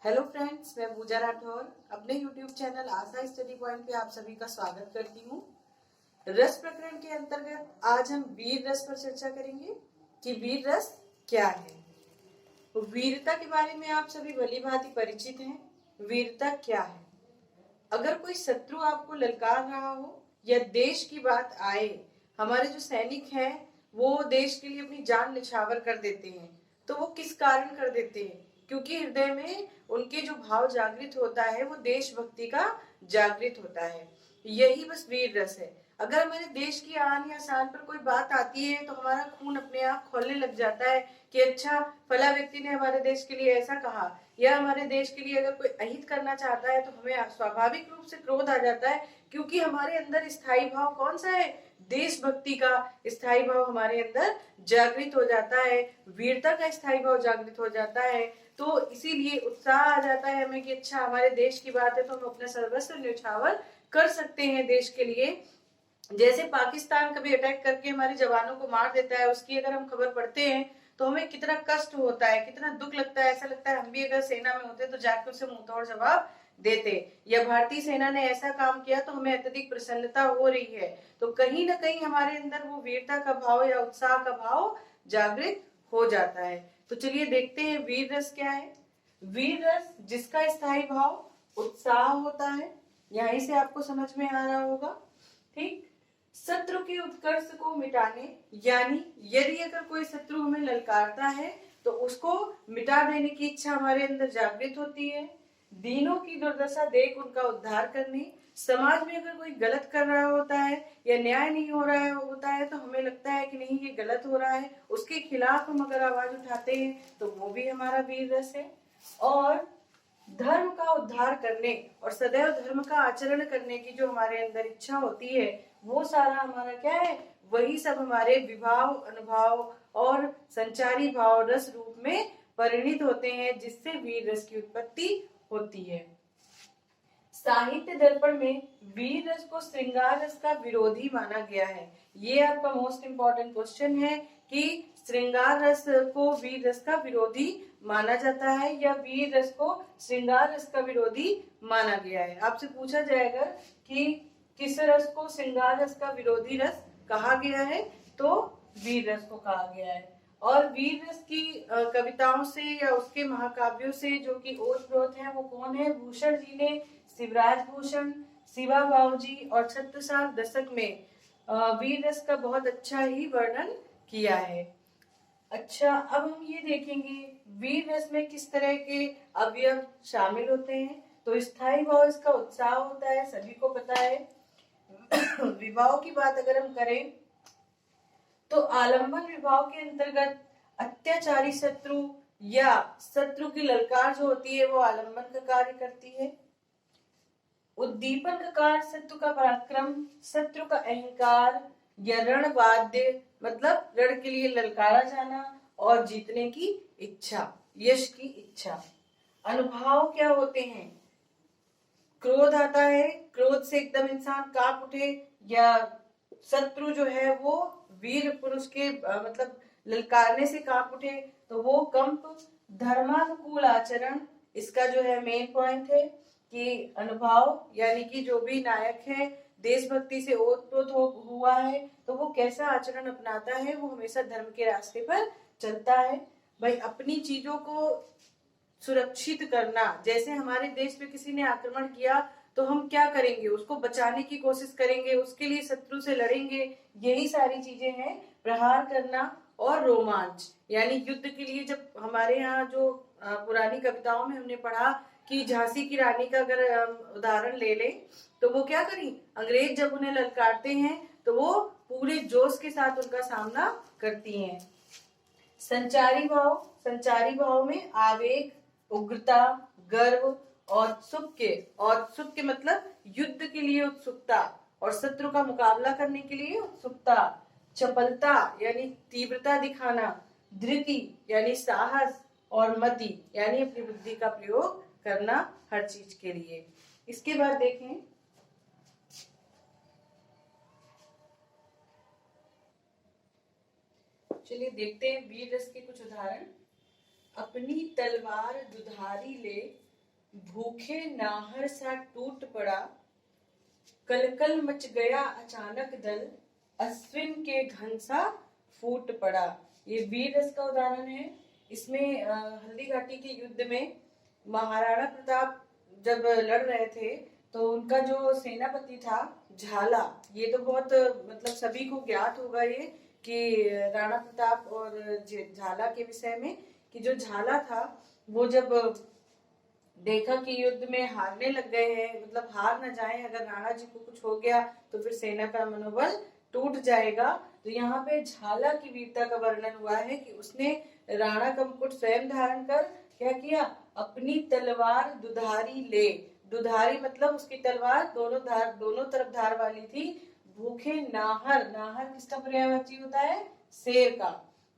Hello friends, मैं पूजा राठौर अपने YouTube channel आशा study point पे आप सभी का स्वागत करती हूँ। रस प्रकरण के अंतर्गत आज हम वीर रस पर चर्चा करेंगे कि वीर रस क्या है। तो वीरता के बारे में आप सभी भली भांति परिचित हैं। वीरता क्या है? अगर कोई शत्रु आपको ललकार रहा हो या देश की बात आए, हमारे जो सैनिक हैं वो देश के लिए अपनी जान निछावर कर देते हैं, तो वो किस कारण कर देते हैं? क्योंकि हृदय में उनके जो भाव जागृत होता है वो देशभक्ति का जागृत होता है। यही बस वीर रस है। अगर हमारे देश की आन या शान पर कोई बात आती है तो हमारा खून अपने आप खौलने लग जाता है कि अच्छा, फला व्यक्ति ने हमारे देश के लिए ऐसा कहा, या हमारे देश के लिए अगर कोई अहित करना चाहता है तो हमें स्वाभाविक रूप से क्रोध आ जाता है, क्योंकि हमारे अंदर स्थायी भाव कौन सा है? देशभक्ति का स्थायी भाव हमारे अंदर जागृत हो जाता है, वीरता का स्थायी भाव जागृत हो जाता है। तो इसीलिए उत्साह आ जाता है हमें कि अच्छा, हमारे देश की बात है तो हम अपना सर्वस्व न्यौछावर कर सकते हैं देश के लिए। जैसे पाकिस्तान कभी अटैक करके हमारे जवानों को मार देता है, उसकी अगर हम खबर पढ़ते हैं तो हमें कितना कष्ट होता है, कितना दुख लगता है। ऐसा लगता है हम भी अगर सेना में होते तो जाकर उसे मुंह तोड़ जवाब देते, या भारतीय सेना ने ऐसा काम किया तो हमें अत्यधिक प्रसन्नता हो रही है। तो कहीं ना कहीं हमारे अंदर वो वीरता का भाव या उत्साह का भाव जागृत हो जाता है। तो चलिए देखते हैं वीर रस क्या है। वीर रस जिसका स्थायी भाव उत्साह होता है, यहीं से आपको समझ में आ रहा होगा। ठीक, शत्रु के उत्कर्ष को मिटाने, यानी यदि अगर कोई शत्रु हमें ललकारता है तो उसको मिटा देने की इच्छा हमारे अंदर जागृत होती है। दीनों की दुर्दशा देख उनका उद्धार करने, समाज में अगर कोई गलत कर रहा होता है या न्याय नहीं हो रहा है होता है तो हमें लगता है कि नहीं, ये गलत हो रहा है, उसके खिलाफ हम अगर आवाज उठाते हैं तो वो भी हमारा वीर रस है। और धर्म का उद्धार करने और सदैव धर्म का आचरण करने की जो हमारे अंदर इच्छा होती है, वो सारा हमारा क्या है? वही सब हमारे विभाव, अनुभाव और संचारी भाव रस रूप में परिणित होते हैं, जिससे वीर रस की उत्पत्ति होती है। साहित्य दर्पण में वीर रस को श्रृंगार रस का विरोधी माना गया है। ये आपका मोस्ट इंपॉर्टेंट क्वेश्चन है कि श्रृंगार रस को वीर रस का विरोधी माना जाता है या वीर रस को श्रृंगार रस का विरोधी माना गया है। आपसे पूछा जाएगा कि किस रस को श्रृंगार रस का विरोधी रस कहा गया है, तो वीर रस को कहा गया है। और वीर रस की कविताओं से या उसके महाकाव्यों से जो कि ओतप्रोत है, वो कौन है? भूषण जी ने शिवराज भूषण, शिवा बाबूजी और छत्रसाल दशक में वीर रस का बहुत अच्छा ही वर्णन किया है। अच्छा, अब हम ये देखेंगे वीर रस में किस तरह के अवयव शामिल होते हैं। तो स्थायी भाव इसका उत्साह होता है, सभी को पता है। विभाव की बात अगर हम करें तो आलंबन विभाव के अंतर्गत अत्याचारी शत्रु या शत्रु की ललकार जो होती है वो आलंबन का कार्य करती है। उद्दीपन का कार्य शत्रु का पराक्रम, शत्रु का अहंकार या रणवाद्य, मतलब रण के लिए ललकारा जाना और जीतने की इच्छा, यश की इच्छा। अनुभाव क्या होते हैं? क्रोध आता है, क्रोध से एकदम इंसान कांप उठे, या शत्रु जो है वो वीर पुरुष के मतलब ललकारने से कांप उठे, तो वो कंप। धर्मानुकूल आचरण इसका जो है मेन पॉइंट है कि अनुभाव यानी कि जो भी नायक है देशभक्ति से ओतप्रोत हुआ है तो वो कैसा आचरण अपनाता है? वो हमेशा धर्म के रास्ते पर चलता है। भाई, अपनी चीजों को सुरक्षित करना, जैसे हमारे देश पे किसी ने आक्रमण किया तो हम क्या करेंगे? उसको बचाने की कोशिश करेंगे, उसके लिए शत्रु से लड़ेंगे। यही सारी चीजें हैं। प्रहार करना और रोमांच, यानी युद्ध के लिए जब हमारे यहाँ जो पुरानी कविताओं में हमने पढ़ा कि झांसी की रानी का अगर उदाहरण ले ले तो वो क्या करी? अंग्रेज जब उन्हें ललकारते हैं तो वो पूरे जोश के साथ उनका सामना करती हैं। संचारी भाव, संचारी भाव में आवेग, उग्रता, गर्व और उत्सुक के मतलब युद्ध के लिए उत्सुकता और शत्रु का मुकाबला करने के लिए उत्सुकता। चपलता यानी तीव्रता दिखाना, धृति यानी साहस और मति यानी अपनी बुद्धि का प्रयोग करना हर चीज के लिए। इसके बाद देखें, चलिए देखते हैं वीर रस के कुछ उदाहरण। अपनी तलवार दुधारी ले, भूखे नाहर सा टूट पड़ा, कलकल मच गया अचानक दल, अश्विन के घन सा फूट पड़ा। ये वीर रस का उदाहरण है। इसमें हल्दी घाटी के युद्ध में महाराणा प्रताप जब लड़ रहे थे तो उनका जो सेनापति था झाला, ये तो बहुत मतलब सभी को ज्ञात होगा ये कि राणा प्रताप और झाला के विषय में, कि जो झाला था वो जब देखा कि युद्ध में हारने लग गए हैं, मतलब हार न जाए, अगर राणा जी को कुछ हो गया तो फिर सेना का मनोबल टूट जाएगा। तो यहाँ पे झाला की वीरता का वर्णन हुआ है कि उसने राणा का मुकुट स्वयं धारण कर क्या किया, अपनी तलवार दुधारी ले, दुधारी मतलब उसकी तलवार दोनों तरफ धार वाली थी। भूखे नाहर, नाहर किसका पर्यायवाची होता है, शेर का।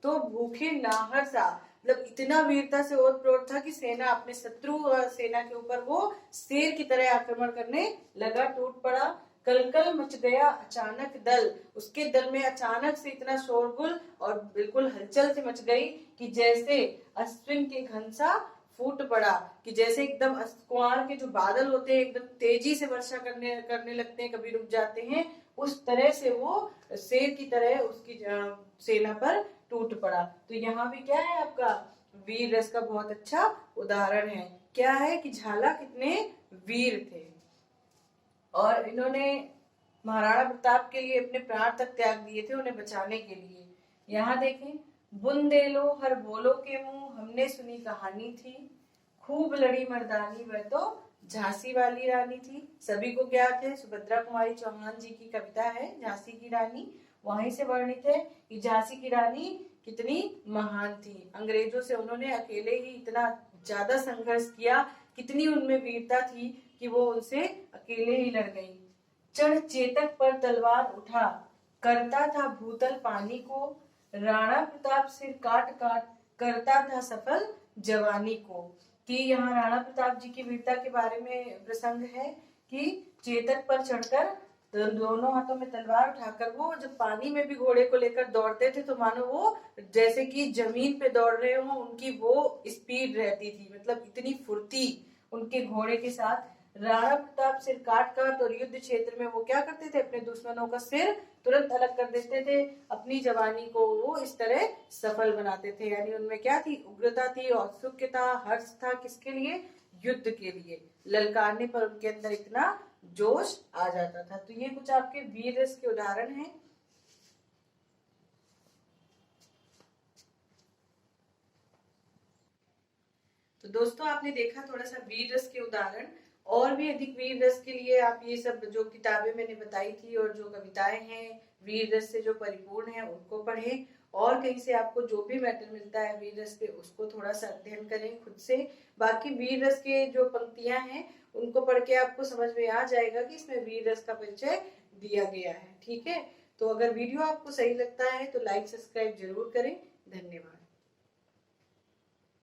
तो भूखे नाहर सा मतलब इतना वीरता से ओतप्रोत था कि सेना अपने शत्रु सेना के ऊपर वो शेर की तरह आक्रमण करने लगा, टूट पड़ा। कलकल मच गया अचानक दल, उसके दल में अचानक से इतना शोरगुल और बिल्कुल हलचल से मच गई कि जैसे अश्विन के घन सा फूट पड़ा, कि जैसे एकदम कुआर के जो बादल होते हैं एकदम तेजी से वर्षा करने लगते हैं, कभी रुक जाते हैं, उस तरह से वो शेर की तरह उसकी सेना पर टूट पड़ा। तो यहाँ भी क्या है, आपका वीर रस का बहुत अच्छा उदाहरण है। क्या है कि झाला कितने वीर थे और इन्होंने महाराणा प्रताप के लिए अपने प्राण तक त्याग दिए थे उन्हें बचाने के लिए। यहाँ देखें, बुंदेलो हर बोलो के मुंह हमने सुनी कहानी थी, खूब लड़ी मर्दानी वह तो झांसी वाली रानी थी। सभी को ज्ञात है, सुभद्रा कुमारी चौहान जी की कविता है झांसी की रानी, वहीं से वर्णित है कि झांसी की रानी कितनी महान थी। अंग्रेजों से उन्होंने अकेले ही इतना ज्यादा संघर्ष किया, कितनी उनमें वीरता थी कि वो उनसे अकेले ही लड़ गई। चढ़ चेतक पर तलवार उठा, करता था भूतल पानी को, राणा प्रताप सिर काट काट करता था सफल जवानी को। कि यहाँ राणा प्रताप जी की वीरता के बारे में प्रसंग है कि चेतक पर चढ़कर दोनों हाथों में तलवार उठाकर वो जब पानी में भी घोड़े को लेकर दौड़ते थे तो मानो वो जैसे कि जमीन पे दौड़ रहे हो, उनकी वो स्पीड रहती थी, मतलब इतनी फुर्ती उनके घोड़े के साथ। राणा प्रताप सिर काट काट और युद्ध क्षेत्र में वो क्या करते थे, अपने दुश्मनों का सिर तुरंत अलग कर देते थे, अपनी जवानी को वो इस तरह सफल बनाते थे। यानी उनमें क्या थी, उग्रता थी, औत्सुक्यता, हर्ष था, किसके लिए, युद्ध के लिए। ललकारने पर उनके अंदर इतना जोश आ जाता था। तो ये कुछ आपके वीर रस के उदाहरण हैं। तो दोस्तों आपने देखा थोड़ा सा वीर रस के उदाहरण, और भी अधिक वीर रस के लिए आप ये सब जो किताबें मैंने बताई थी और जो कविताएं हैं वीर रस से जो परिपूर्ण है उनको पढ़ें, और कहीं से आपको जो भी मैटर मिलता है वीर रस पे उसको थोड़ा सा अध्ययन करें खुद से। बाकी वीर रस के जो पंक्तियां हैं उनको पढ़ के आपको समझ में आ जाएगा कि इसमें वीर रस का परिचय दिया गया है। ठीक है, तो अगर वीडियो आपको सही लगता है तो लाइक सब्सक्राइब जरूर करें। धन्यवाद।